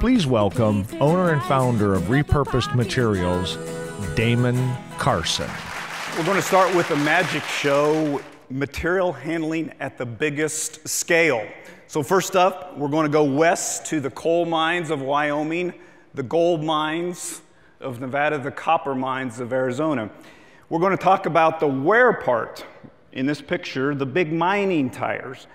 Please welcome owner and founder of Repurposed Materials, Damon Carson. We're going to start with a magic show, material handling at the biggest scale. So first up, we're going to go west to the coal mines of Wyoming, the gold mines of Nevada, the copper mines of Arizona. We're going to talk about the wear part in this picture, the big mining tires.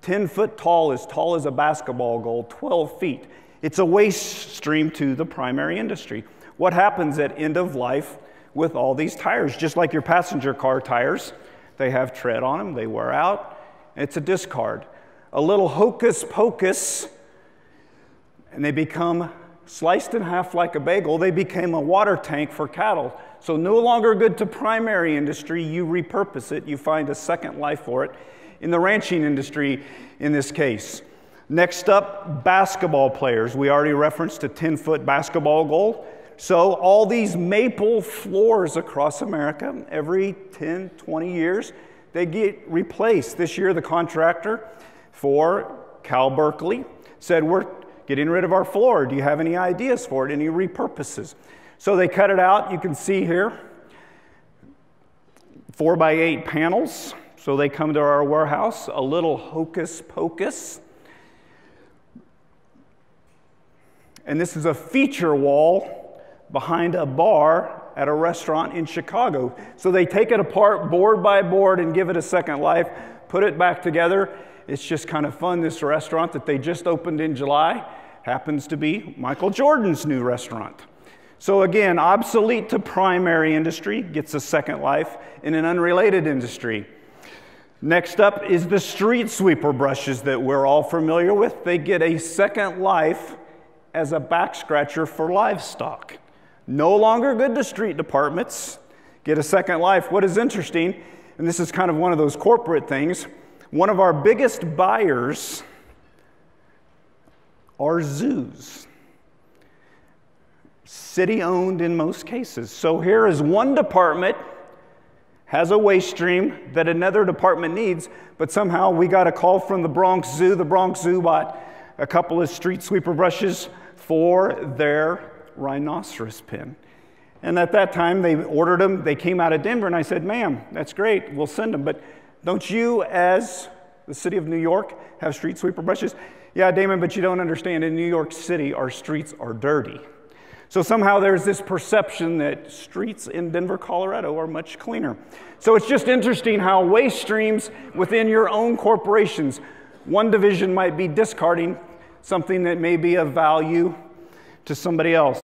10 foot tall as a basketball goal, 12 feet. It's a waste stream to the primary industry. What happens at end of life with all these tires? Just like your passenger car tires, they have tread on them, they wear out, it's a discard. A little hocus pocus, and they become sliced in half like a bagel. They became a water tank for cattle. So no longer good to primary industry, you repurpose it, you find a second life for it in the ranching industry in this case. Next up, basketball players. We already referenced a 10-foot basketball goal. So all these maple floors across America, every 10, 20 years, they get replaced. This year, the contractor for Cal Berkeley said, we're getting rid of our floor. Do you have any ideas for it, any repurposes? So they cut it out. You can see here, 4x8 panels. So they come to our warehouse, a little hocus pocus. And this is a feature wall behind a bar at a restaurant in Chicago. So they take it apart board by board and give it a second life, put it back together. It's just kind of fun. This restaurant that they just opened in July happens to be Michael Jordan's new restaurant. So again, obsolete to primary industry, gets a second life in an unrelated industry. Next up is the street sweeper brushes that we're all familiar with. They get a second life as a back scratcher for livestock. No longer good to street departments, get a second life. What is interesting, and this is kind of one of those corporate things, one of our biggest buyers are zoos. City-owned in most cases. So here is one department has a waste stream that another department needs, but somehow we got a call from the Bronx Zoo. The Bronx Zoo bought a couple of street sweeper brushes for their rhinoceros pen. And at that time, they ordered them. They came out of Denver, and I said, ma'am, that's great. We'll send them. But don't you, as the city of New York, have street sweeper brushes? Yeah, Damon, but you don't understand. In New York City, our streets are dirty. So somehow there's this perception that streets in Denver, Colorado are much cleaner. So it's just interesting how waste streams within your own corporations, one division might be discarding something that may be of value to somebody else.